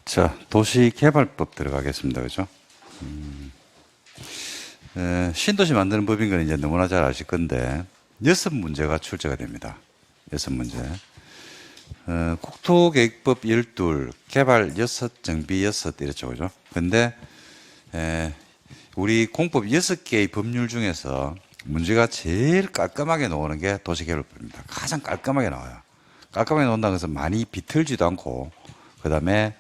자, 도시개발법 들어가겠습니다. 그죠? 신도시 만드는 법인 건 이제 너무나 잘 아실 건데, 6문제가 출제가 됩니다. 6문제. 국토계획법 12, 개발 6, 정비 6, 이렇죠. 그죠? 근데, 우리 공법 6개의 법률 중에서 문제가 제일 깔끔하게 나오는 게 도시개발법입니다. 가장 깔끔하게 나와요. 깔끔하게 나온다는 것은 많이 비틀지도 않고, 그 다음에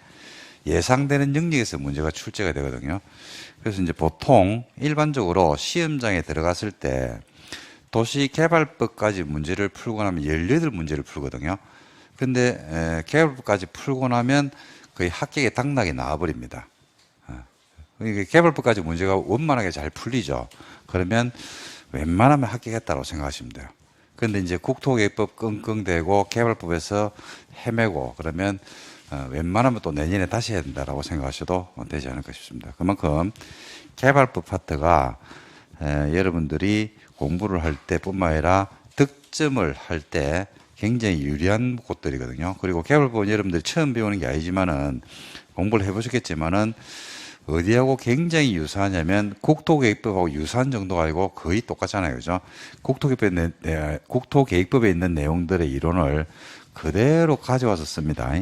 예상되는 영역에서 문제가 출제가 되거든요. 그래서 이제 보통 일반적으로 시험장에 들어갔을 때 도시개발법까지 문제를 풀고 나면 18문제를 풀거든요. 근데 개발법까지 풀고 나면 거의 합격의 당락이 나와버립니다. 그러니까 개발법까지 문제가 원만하게 잘 풀리죠. 그러면 웬만하면 합격했다고 생각하시면 돼요. 근데 이제 국토계획법 끙끙대고 개발법에서 헤매고 그러면 웬만하면 또 내년에 다시 해야 된다라고 생각하셔도 되지 않을까 싶습니다. 그만큼 개발법 파트가 여러분들이 공부를 할 때뿐만 아니라 득점을 할 때 굉장히 유리한 곳들이거든요. 그리고 개발법은 여러분들이 처음 배우는 게 아니지만은 공부를 해보셨겠지만은 어디하고 굉장히 유사하냐면 국토계획법하고 유사한 정도가 아니고 거의 똑같잖아요. 그죠? 국토계획법에 있는 내용들의 이론을 그대로 가져와서 씁니다.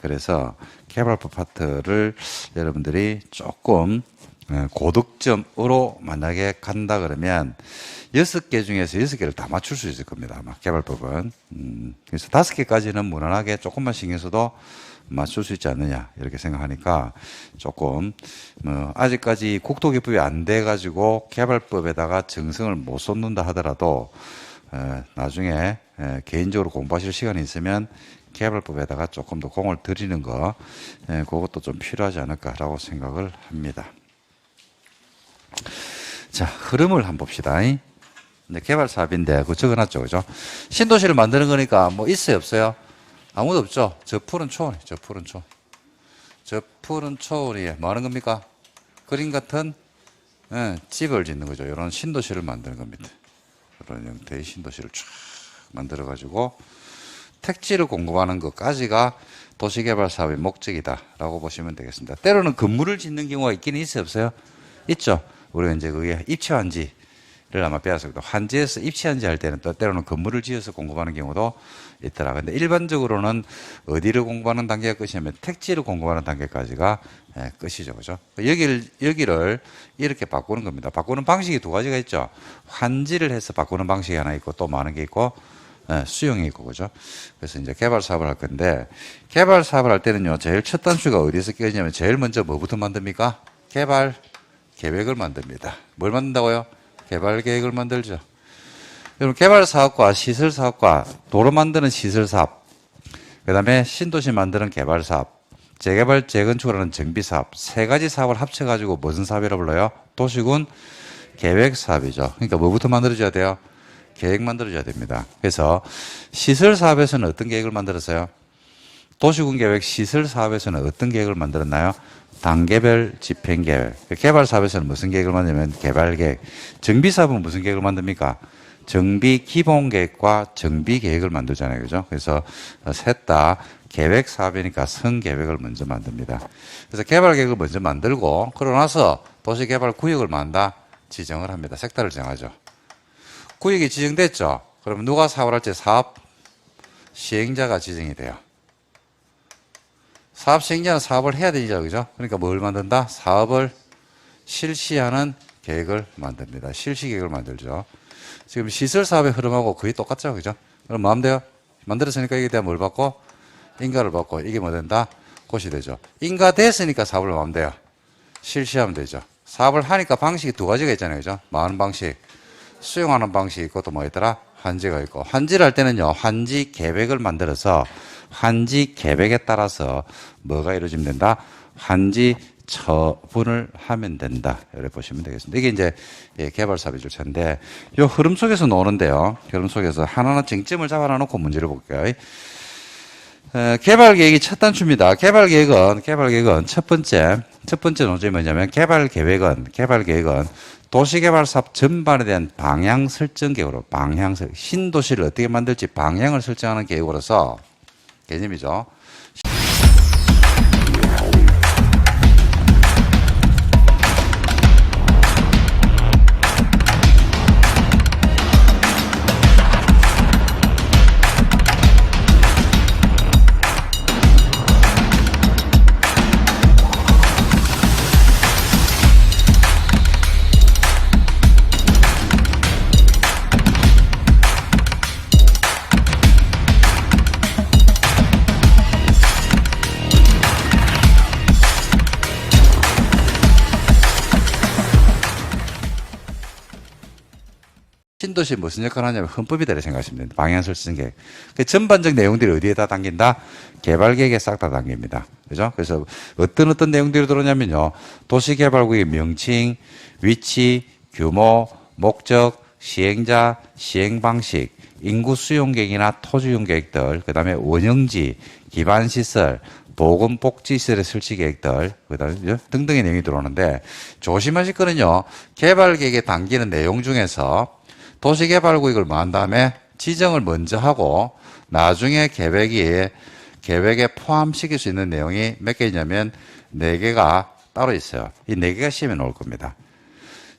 그래서 개발법 파트를 여러분들이 조금 고득점으로 만약에 간다 그러면 6개 중에서 6개를 다 맞출 수 있을 겁니다. 아마 개발법은. 그래서 5개까지는 무난하게 조금만 신경 써도 맞출 수 있지 않느냐 이렇게 생각하니까 조금 아직까지 국토계획법이 안 돼 가지고 개발법에다가 정성을 못 쏟는다 하더라도 나중에 개인적으로 공부하실 시간이 있으면 개발법에다가 조금 더 공을 들이는 거 그것도 좀 필요하지 않을까라고 생각을 합니다. 자, 흐름을 한번 봅시다. 이제 개발 사업인데 그거 적어놨죠, 그죠? 신도시를 만드는 거니까 뭐 있어요, 없어요? 아무도 없죠. 저 푸른 초원이, 저 푸른 초원. 저 푸른 초원이 뭐 하는 겁니까? 그림 같은 집을 짓는 거죠. 이런 신도시를 만드는 겁니다. 이런 형태의 신도시를 쫙 만들어가지고 택지를 공급하는 것까지가 도시개발 사업의 목적이다라고 보시면 되겠습니다. 때로는 건물을 짓는 경우가 있기는 있어요, 없어요? 있죠. 우리가 이제 그게 입지환지를 아마 배웠을 거예요. 환지에서 입지환지 할 때는 또 때로는 건물을 지어서 공급하는 경우도 있더라. 근데 일반적으로는 어디를 공급하는 단계가 끝이냐면 택지를 공급하는 단계까지가 끝이죠. 그죠? 여기를 이렇게 바꾸는 겁니다. 바꾸는 방식이 두 가지가 있죠. 환지를 해서 바꾸는 방식이 하나 있고 또 많은 게 있고 수용이 있고, 그죠? 그래서 이제 개발 사업을 할 건데, 개발 사업을 할 때는요, 제일 첫 단추가 어디서 끼어지냐면, 제일 먼저 뭐부터 만듭니까? 개발 계획을 만듭니다. 뭘 만든다고요? 개발 계획을 만들죠. 여러분, 개발 사업과 시설 사업과 도로 만드는 시설 사업, 그 다음에 신도시 만드는 개발 사업, 재개발, 재건축을 하는 정비 사업, 세 가지 사업을 합쳐가지고 무슨 사업이라고 불러요? 도시군 계획 사업이죠. 그러니까 뭐부터 만들어줘야 돼요? 계획 만들어줘야 됩니다. 그래서 시설 사업에서는 어떤 계획을 만들었어요? 도시군 계획 시설 사업에서는 어떤 계획을 만들었나요? 단계별 집행 계획. 개발 사업에서는 무슨 계획을 만들면 개발 계획. 정비 사업은 무슨 계획을 만듭니까? 정비 기본 계획과 정비 계획을 만들잖아요. 그죠? 그래서 셋 다 계획 사업이니까 선 계획을 먼저 만듭니다. 그래서 개발 계획을 먼저 만들고 그러고 나서 도시 개발 구역을 만다 지정을 합니다. 색깔을 정하죠. 구역이 지정됐죠? 그러면 누가 사업을 할지 사업 시행자가 지정이 돼요. 사업 시행자는 사업을 해야 되죠. 그죠? 그러니까 뭘 만든다? 사업을 실시하는 계획을 만듭니다. 실시 계획을 만들죠. 지금 시설 사업의 흐름하고 거의 똑같죠. 그죠? 그럼 뭐 하면 돼요? 만들었으니까 이게 대한 뭘 받고? 인가를 받고 이게 뭐 된다? 곳이 되죠. 인가 됐으니까 사업을 뭐 하면 돼요? 실시하면 되죠. 사업을 하니까 방식이 두 가지가 있잖아요. 그죠? 뭐 하는 방식? 수용하는 방식이 있고 또 뭐 있더라? 환지가 있고. 환지를 할 때는요, 환지 계획을 만들어서 환지 계획에 따라서 뭐가 이루어지면 된다? 환지 처분을 하면 된다. 이렇게 보시면 되겠습니다. 이게 이제 개발 사업의 절차인데, 이 흐름 속에서 노는데요. 흐름 속에서 하나하나 쟁점을 잡아놓고 문제를 볼게요. 개발 계획이 첫 단추입니다. 개발 계획은 첫 번째 논점이 뭐냐면 개발 계획은 도시개발 사업 전반에 대한 방향 설정 계획으로 신도시를 어떻게 만들지 방향을 설정하는 계획으로서 개념이죠. 신도시 무슨 역할을 하냐면 헌법이다라고 생각하시면 됩니다. 방향설정 계획. 그 전반적 내용들이 어디에다 담긴다? 개발계획에 싹 다 담깁니다. 그죠? 그래서 어떤 내용들이 들어오냐면요. 도시개발구역의 명칭, 위치, 규모, 목적, 시행자, 시행방식, 인구 수용계획이나 토지 이용 계획들, 그 다음에 원형지, 기반시설, 보건복지시설의 설치 계획들, 그 다음에 등등의 내용이 들어오는데, 조심하실 거는요, 개발계획에 담기는 내용 중에서 도시개발구역을 뭐 한 다음에 지정을 먼저 하고, 나중에 계획에 포함시킬 수 있는 내용이 몇 개냐면, 4개가 따로 있어요. 이 4개가 시험에 나올 겁니다.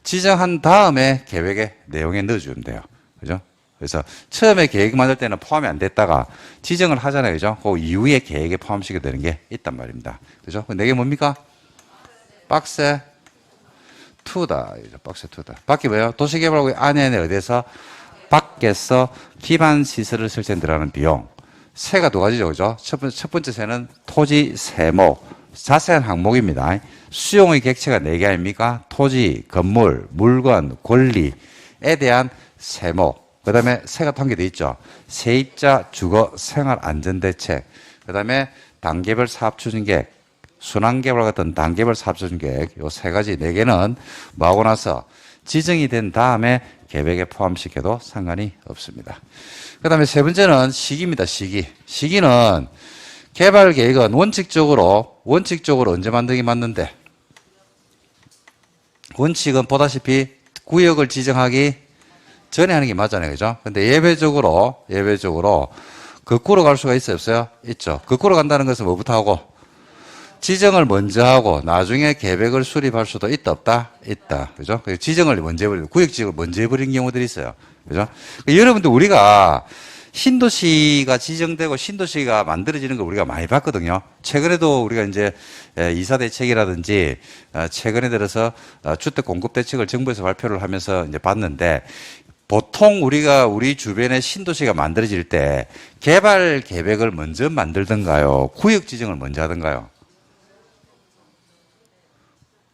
지정한 다음에 계획에 내용에 넣어주면 돼요. 그죠? 그래서 처음에 계획 만들 때는 포함이 안 됐다가 지정을 하잖아요. 그죠? 그 이후에 계획에 포함시켜야 되는 게 있단 말입니다. 그죠? 그 4개 뭡니까? 박스 2다. 박스 2다. 밖에 뭐예요? 도시개발구역 안에 어디에서? 밖에서 기반시설을 설치에 들어가는 비용. 세가 2가지죠. 그죠? 첫 번째 세는 토지 세목. 자세한 항목입니다. 수용의 객체가 4개 아닙니까? 토지, 건물, 물건, 권리에 대한 세목. 그 다음에 세가 한개 더 있죠. 세입자, 주거, 생활 안전대책. 그 다음에 단계별 사업추진계획, 순환개발 같은 단계별 사업추진계획. 요 3가지, 4개는 뭐하고 나서 지정이 된 다음에 계획에 포함시켜도 상관이 없습니다. 그 다음에 세 번째는 시기입니다. 시기는 개발 계획은 원칙적으로 언제 만들기 맞는데? 원칙은 보다시피 구역을 지정하기 전에 하는 게 맞잖아요. 그죠? 근데 예외적으로 거꾸로 갈 수가 있어요? 없어요? 있죠. 거꾸로 간다는 것은 뭐부터 하고? 지정을 먼저 하고 나중에 계획을 수립할 수도 있다, 없다? 있다. 그죠? 지정을 먼저 해버리고 구역 지정을 먼저 해버리는 경우들이 있어요. 그죠? 여러분들 우리가 신도시가 지정되고 신도시가 만들어지는 걸 우리가 많이 봤거든요. 최근에도 우리가 이제 이사 대책이라든지 최근에 들어서 주택 공급 대책을 정부에서 발표를 하면서 이제 봤는데 보통 우리 주변에 신도시가 만들어질 때 개발 계획을 먼저 만들던가요? 구역 지정을 먼저 하던가요?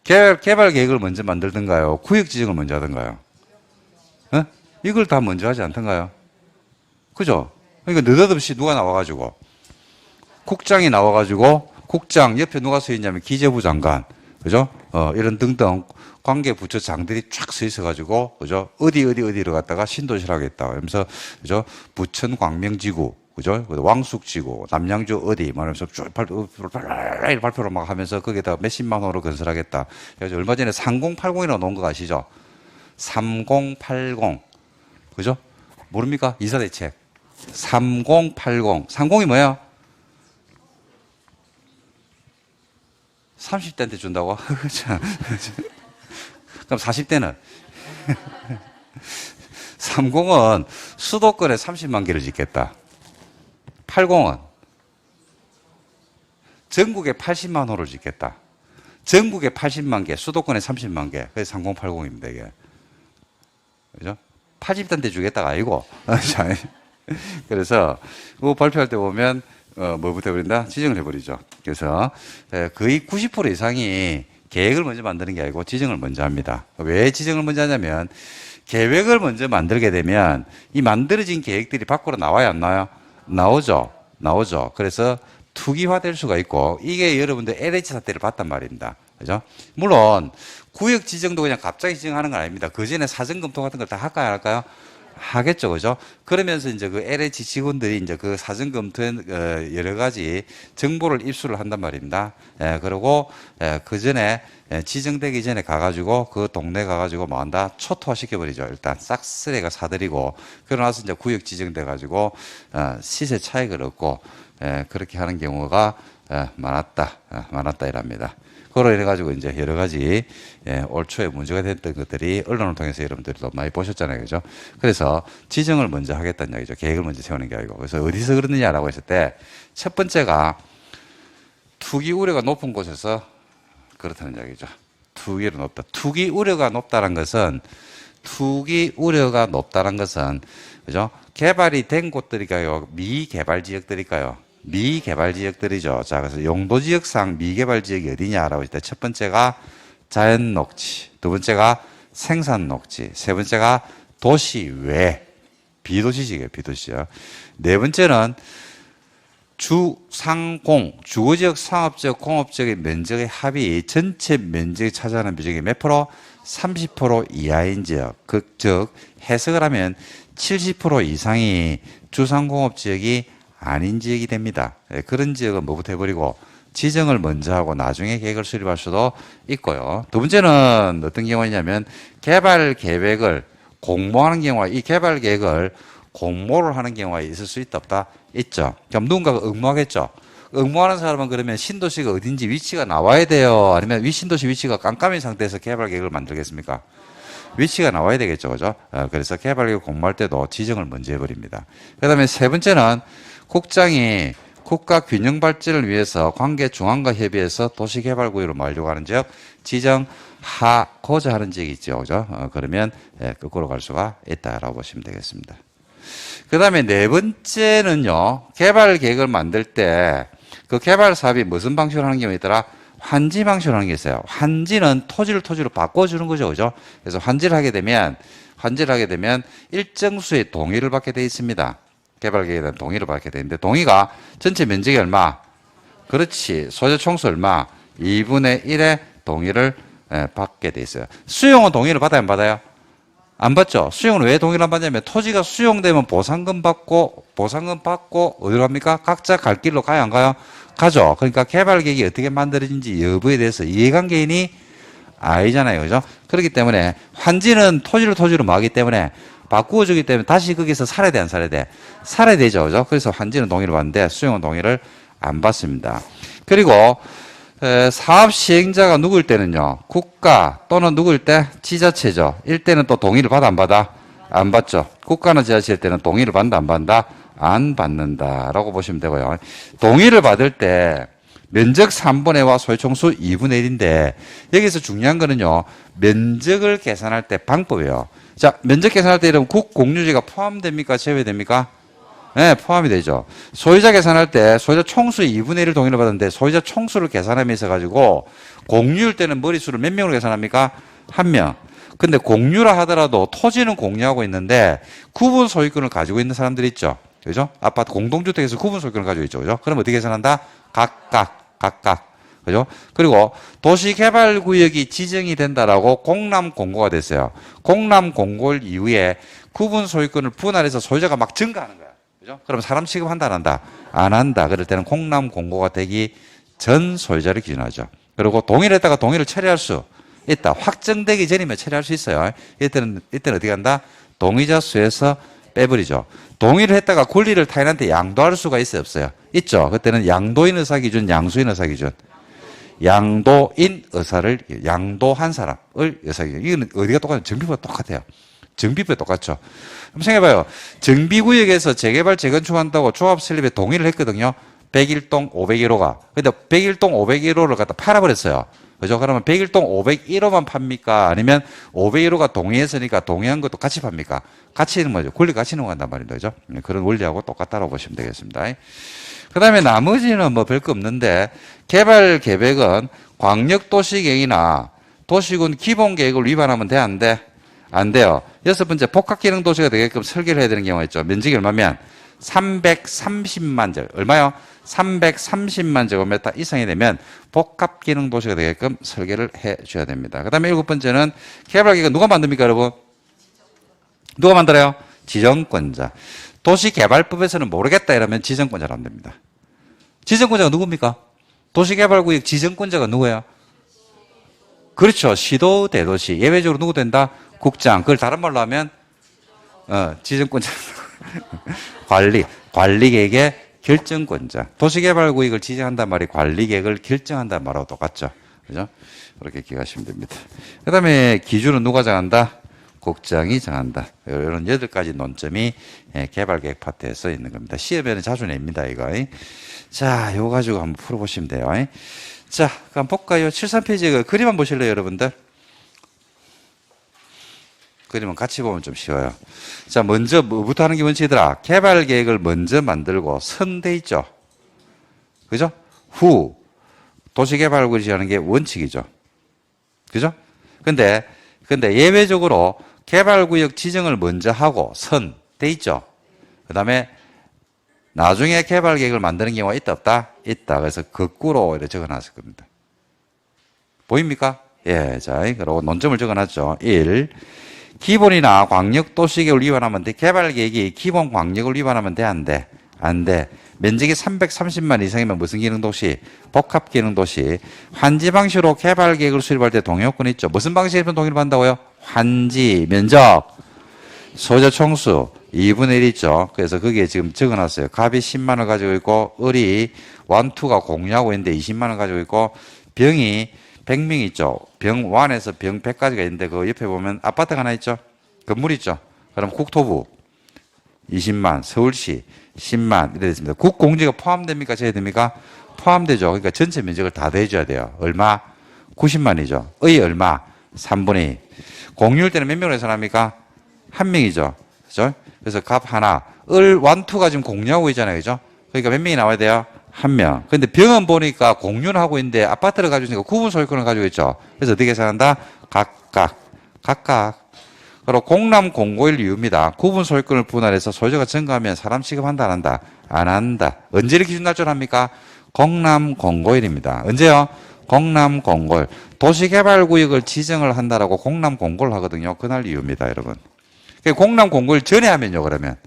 개발 계획을 먼저 만들던가요? 구역 지정을 먼저 하던가요? 이걸 다 먼저 하지 않던가요? 그죠? 그러니까 느닷없이 누가 나와가지고 국장이 나와가지고 국장 옆에 누가 서 있냐면 기재부 장관, 그죠? 이런 등등 관계 부처장들이 쫙 서 있어가지고, 그죠? 어디로 갔다가 신도시를 하겠다. 그러면서, 그죠? 부천 광명지구, 그죠? 왕숙지구, 남양주 어디, 말하면서 쭉 발표를 막 하면서 거기에다 몇십만 호로 건설하겠다. 그래서 얼마 전에 3080이라고 놓은 거 아시죠? 3080. 그죠? 모릅니까? 이사대책. 3080. 30이 뭐야? 30대한테 준다고? 그럼 40대는? 30은 수도권에 30만 개를 짓겠다. 80은 전국에 80만 호를 짓겠다. 전국에 80만 개, 수도권에 30만 개. 그래서 3080입니다, 이게. 그죠? 80대한테 주겠다가 아니고. 그래서, 그 발표할 때 보면, 뭐부터 해버린다? 지정을 해버리죠. 그래서, 거의 90% 이상이 계획을 먼저 만드는 게 아니고 지정을 먼저 합니다. 왜 지정을 먼저 하냐면, 계획을 먼저 만들게 되면, 이 만들어진 계획들이 밖으로 나와야 안 나와요? 나오죠. 그래서 투기화 될 수가 있고, 이게 여러분들 LH 사태를 봤단 말입니다. 그죠? 물론, 구역 지정도 그냥 갑자기 지정하는 건 아닙니다. 그 전에 사전 검토 같은 걸 다 할까요, 안 할까요? 하겠죠, 그죠? 그러면서 이제 그 LH 직원들이 이제 그 사전 검토에 여러 가지 정보를 입수를 한단 말입니다. 그리고 그 전에 지정되기 전에 가가지고 그 동네 가가지고 뭐 한다? 초토화 시켜버리죠. 일단 싹 쓰레가 사들이고 그러고 나서 이제 구역 지정돼가지고 시세 차익을 얻고 그렇게 하는 경우가 많았다 이랍니다. 그로 인해 가지고 이제 여러 가지 올 초에 문제가 됐던 것들이 언론을 통해서 여러분들도 많이 보셨잖아요, 그죠? 그래서 지정을 먼저 하겠다는 이야기죠. 계획을 먼저 세우는 게 아니고. 그래서 어디서 그러느냐라고 했을 때 첫 번째가 투기 우려가 높은 곳에서 그렇다는 이야기죠. 투기가 높다. 투기 우려가 높다는 것은 그죠? 개발이 된 곳들일까요? 미개발 지역들일까요? 미개발 지역들이죠. 자, 그래서 용도 지역상 미개발 지역이 어디냐라고 했을 때 첫 번째가 자연 녹지, 두 번째가 생산 녹지, 세 번째가 도시 외, 비도시지역이에요, 비도시지역. 네 번째는 주상공, 주거지역, 상업지역, 공업지역의 면적의 합이 전체 면적이 차지하는 비중이 몇 프로? 30% 이하인 지역. 즉 해석을 하면 70% 이상이 주상공업지역이 아닌 지역이 됩니다. 그런 지역은 뭐부터 해버리고 지정을 먼저 하고 나중에 계획을 수립할 수도 있고요. 두 번째는 어떤 경우냐면 개발 계획을 공모하는 경우가, 이 개발 계획을 공모를 하는 경우가 있을 수 있다 없다? 있죠. 그럼 누군가가 응모하겠죠. 응모하는 사람은 그러면 신도시가 어딘지 위치가 나와야 돼요? 아니면 신도시 위치가 깜깜인 상태에서 개발 계획을 만들겠습니까? 위치가 나와야 되겠죠. 그죠? 그래서 개발 계획 공모할 때도 지정을 먼저 해버립니다. 그 다음에 세 번째는 국장이 국가 균형 발전을 위해서 관계 중앙과 협의해서 도시개발구역으로 만들려고 하는 지역 지정하고자 하는 지역이 있죠. 그죠? 그러면 거꾸로 갈 수가 있다라고 보시면 되겠습니다. 그 다음에 네 번째는요, 개발 계획을 만들 때 그 개발 사업이 무슨 방식으로 하는 경우가 있더라? 환지 방식으로 하는 게 있어요. 환지는 토지로 바꿔주는 거죠. 그죠? 그래서 환지를 하게 되면 일정 수의 동의를 받게 되어 있습니다. 개발 계획에 대한 동의를 받게 되는데, 동의가 전체 면적이 얼마? 그렇지. 소재 총수 얼마? 2분의 1의 동의를 받게 돼 있어요. 수용은 동의를 받아야 안 받아요? 안 받죠. 수용은 왜 동의를 안 받냐면 토지가 수용되면 보상금 받고 어디로 갑니까? 각자 갈 길로 가요, 안 가요? 가죠. 그러니까 개발 계획이 어떻게 만들어진지 여부에 대해서 이해관계인이 아니잖아요. 그죠? 그렇기 때문에 환지는 토지로 마기 때문에 바꾸어 주기 때문에 다시 거기서 살아야 돼, 안 살아야 돼? 살아야 되죠. 그죠? 그래서 환지는 동의를 받는데 수용은 동의를 안 받습니다. 그리고 사업 시행자가 누구일 때는요, 국가 또는 누구일 때? 지자체죠. 일 때는 또 동의를 받아, 안 받아? 안 받죠. 국가나 지자체일 때는 동의를 받는다, 안 받는다? 안 받는다라고 보시면 되고요. 동의를 받을 때 면적 3분의 1와 소유총수 2분의 1인데 여기서 중요한 거는요, 면적을 계산할 때 방법이에요. 자, 면적 계산할 때 이러면 국공유지가 포함됩니까? 제외됩니까? 네, 포함이 되죠. 소유자 계산할 때 소유자 총수의 2분의 1을 동의를 받았는데 소유자 총수를 계산하면서 가지고 공유일 때는 머릿수를 몇 명으로 계산합니까? 1명. 근데 공유라 하더라도 토지는 공유하고 있는데 구분 소유권을 가지고 있는 사람들이 있죠. 그죠? 아파트 공동주택에서 구분 소유권을 가지고 있죠. 그죠? 그럼 어떻게 계산한다? 각각. 그죠? 그리고 도시개발구역이 지정이 된다라고 공람공고가 됐어요. 공람공고 이후에 구분 소유권을 분할해서 소유자가 막 증가하는 거야. 그죠? 그럼 사람 취급한다, 안 한다? 안 한다. 그럴 때는 공람공고가 되기 전 소유자를 기준하죠. 그리고 동의를 했다가 동의를 철회할 수 있다. 확정되기 전이면 철회할 수 있어요. 이때는 어디 간다? 동의자 수에서 빼버리죠. 동의를 했다가 권리를 타인한테 양도할 수가 있어요, 없어요? 있죠. 그때는 양도인 의사 기준, 양수인 의사 기준. 양도인 의사를 양도한 사람을 의사 기준. 이거는 어디가 똑같아요? 정비부가 똑같아요. 정비부에 똑같죠. 한번 생각해봐요. 정비구역에서 재개발, 재건축한다고 조합 설립에 동의를 했거든요. 101동 501호가. 근데 101동 501호를 갖다 팔아버렸어요. 그죠? 그러면 101동 501호만 팝니까? 아니면 501호가 동의했으니까 동의한 것도 같이 팝니까? 같이는 뭐죠? 권리 같이 넘어간단 말입니다. 그죠? 그런 원리하고 똑같다고 보시면 되겠습니다. 그 다음에 나머지는 뭐 별거 없는데, 개발 계획은 광역도시계획이나 도시군 기본계획을 위반하면 돼, 안 돼? 안 돼요. 여섯 번째, 복합기능 도시가 되게끔 설계를 해야 되는 경우가 있죠. 면적이 얼마면? 330만 제곱. 얼마요? 330만 제곱미터 이상이 되면 복합기능 도시가 되게끔 설계를 해 줘야 됩니다. 그 다음에 일곱 번째는 개발계획은 누가 만듭니까, 여러분? 누가 만들어요? 지정권자. 도시개발법에서는 모르겠다 이러면 지정권자로 안 됩니다. 지정권자가 누굽니까? 도시개발구역 지정권자가 누구예요? 그렇죠. 시도, 대도시. 예외적으로 누구 된다? 국장. 그걸 다른 말로 하면 지정권자. 관리계획의 결정권자. 도시개발구역을 지정한단 말이 관리계획을 결정한단 말하고 똑같죠. 그죠? 그렇게 기억하시면 됩니다. 그 다음에 기준은 누가 정한다? 국장이 정한다. 이런 8가지 논점이 개발계획 파트에 써 있는 겁니다. 시험에는 자주 냅니다, 이거. 자, 이거 가지고 한번 풀어보시면 돼요. 자, 그럼 볼까요? 73페이지 그림 한번 보실래요, 여러분들? 그림은 같이 보면 좀 쉬워요. 자, 먼저 뭐부터 하는 게 원칙이더라? 개발 계획을 먼저 만들고 선돼 있죠. 그죠? 후 도시개발구역을 지하는 게 원칙이죠. 그죠? 근데 예외적으로 개발구역 지정을 먼저 하고 돼 있죠. 그 다음에 나중에 개발 계획을 만드는 경우가 있다 없다? 있다. 그래서 거꾸로 이렇게 적어놨을 겁니다. 보입니까? 예, 자, 그리고 논점을 적어놨죠. 1. 기본이나 광역 도시계획을 위반하면 돼. 개발 계획이 기본 광역을 위반하면 돼, 안 돼? 안 돼. 면적이 330만 이상이면 무슨 기능 도시? 복합 기능 도시. 환지 방식으로 개발 계획을 수립할 때 동의요건이 있죠. 무슨 방식으로 동의를 받는다고요? 환지, 면적, 소재 총수 2분의 1 있죠. 그래서 거기에 지금 적어놨어요. 갑이 10만 원 가지고 있고 을이 완투가 공유하고 있는데 20만 원 가지고 있고 병이 100명 있죠. 병 1에서 병 100까지가 있는데 그 옆에 보면 아파트가 하나 있죠. 건물 있죠. 그럼 국토부 20만, 서울시 10만 이렇게 됐습니다. 국공지가 포함됩니까? 제외됩니까? 포함되죠. 그러니까 전체 면적을 다 대줘야 돼요. 얼마? 90만이죠. 의 얼마? 3분의 2. 공유일 때는 몇 명으로 해서합니까? 한 명이죠. 그죠? 그래서 값 하나. 을 완투가 지금 공유하고 있잖아요. 그죠? 그러니까 몇 명이 나와야 돼요? 한 명. 근데 병은 보니까 공유를 하고 있는데 아파트를 가지고 있으니까 구분 소유권을 가지고 있죠. 그래서 어떻게 계산한다? 각각. 그리고 공람 공고일 이유입니다. 구분 소유권을 분할해서 소유자가 증가하면 사람 취급한다, 안 한다? 안 한다. 언제를 기준 날짜합니까? 공람 공고일입니다. 언제요? 공람 공고일. 도시개발구역을 지정을 한다라고 공람 공고를 하거든요. 그날 이유입니다, 여러분. 공람 공고일 전에 하면요, 그러면.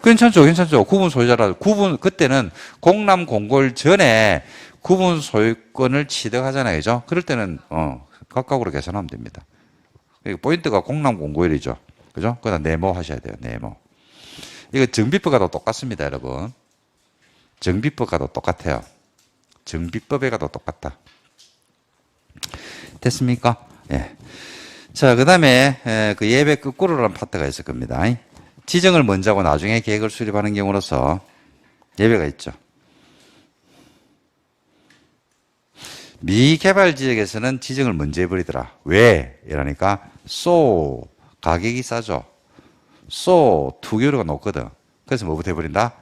괜찮죠. 구분 소유자라, 그때는 공람 공고일 전에 구분 소유권을 취득하잖아요. 그죠? 그럴 때는, 각각으로 계산하면 됩니다. 포인트가 공람 공고일이죠. 그죠? 그다음 네모 하셔야 돼요. 네모. 이거 정비법과도 똑같습니다, 여러분. 정비법과도 똑같아요. 정비법에 가도 똑같다. 됐습니까? 예. 자, 그 다음에 그 예배 거꾸로라는 파트가 있을 겁니다. 지정을 먼저 하고 나중에 계획을 수립하는 경우로서 예배가 있죠. 미개발 지역에서는 지정을 먼저 해버리더라. 왜? 이러니까 가격이 싸죠. 투기율가 높거든. 그래서 뭐부터 해버린다?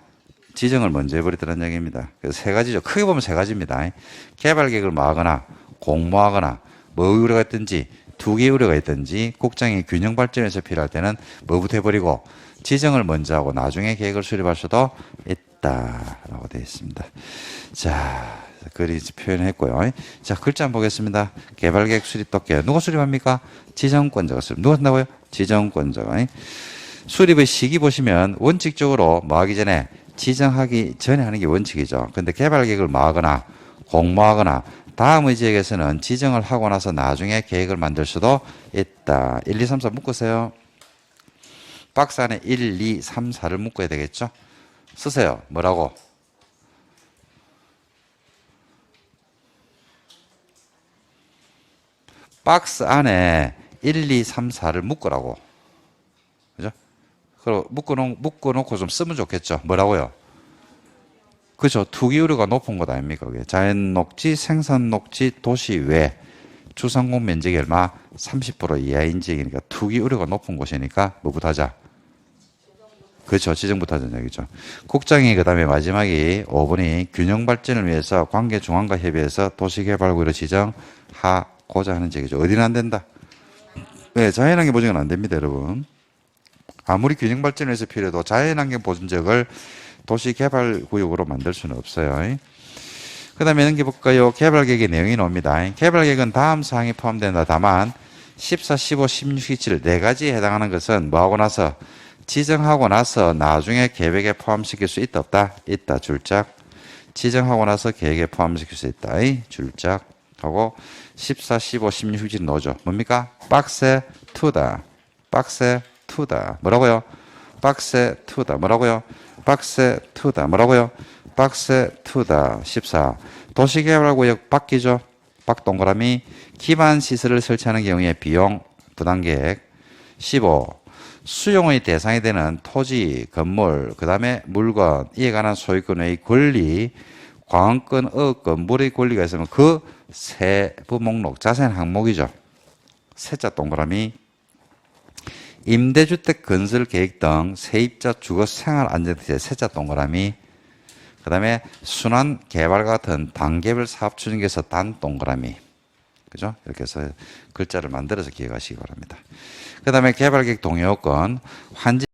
지정을 먼저 해버리더라는 얘기입니다. 그래서 세 가지죠. 크게 보면 세 가지입니다. 개발 계획을 마하거나 공모하거나 뭐 우려가 있든지 두 개의 우려가 있든지 국장이 균형 발전에서 필요할 때는 뭐부터 해버리고 지정을 먼저 하고 나중에 계획을 수립할 수도 있다라고 되어 있습니다. 자, 글이 표현했고요. 자, 글자 한번 보겠습니다. 개발계획 수립 도께 누가 수립합니까? 지정권자가 수립. 누가 한다고요? 지정권자가. 수립의 시기 보시면 원칙적으로 뭐 하기 전에 지정하기 전에 하는 게 원칙이죠. 근데 개발계획을 뭐 하거나 공모하거나 다음의 지역에서는 지정을 하고 나서 나중에 계획을 만들 수도 있다. 1, 2, 3, 4 묶으세요. 박스 안에 1, 2, 3, 4를 묶어야 되겠죠? 쓰세요. 뭐라고? 박스 안에 1, 2, 3, 4를 묶으라고. 그죠? 그리고 묶어놓고 좀 쓰면 좋겠죠? 뭐라고요? 그죠? 투기 우려가 높은 것 아닙니까? 그게. 자연 녹지, 생산 녹지, 도시 외, 주상공 면적이 얼마? 30% 이하인 지역이니까 투기 우려가 높은 곳이니까 뭐부터 하자? 그렇죠. 지정부터 하자는 얘기죠. 국장이 그 다음에 마지막이 5번이 균형 발전을 위해서 관계 중앙과 협의해서 도시개발구역을 지정하고자 하는 얘기죠. 어디는 안 된다? 네, 자연환경 보증은 안 됩니다, 여러분. 아무리 균형 발전을 위해서 필요해도 자연환경 보존지역을 도시개발구역으로 만들 수는 없어요. 그 다음에 넘겨볼까요? 개발계획의 내용이 나옵니다. 개발계획은 다음 사항이 포함된다. 다만 14, 15, 16, 17 네 가지에 해당하는 것은 뭐하고 나서 지정하고 나서 나중에 계획에 포함시킬 수 있다 없다? 있다. 줄짝. 지정하고 나서 계획에 포함시킬 수 있다. 줄짝 하고 14, 15, 16, 17 넣어줘. 뭡니까? 박스 2다. 박스 2다. 뭐라고요? 박스 2다. 뭐라고요? 박스 2다. 뭐라고요? 박스 2다. 14. 도시개발구역 바뀌죠? 동그라미. 기반 시설을 설치하는 경우에 비용 부담계획. 15. 수용의 대상이 되는 토지, 건물, 그 다음에 물건, 이에 관한 소유권의 권리, 광업권, 어업권, 물의 권리가 있으면 그 세부 목록, 자세한 항목이죠. 세자 동그라미. 임대주택 건설 계획 등 세입자 주거 생활 안전대 세자 동그라미. 그 다음에 순환 개발 같은 단계별 사업 추진에서 단 동그라미. 그죠? 이렇게 해서 글자를 만들어서 기억하시기 바랍니다. 그 다음에 개발계획 동의 요건, 환지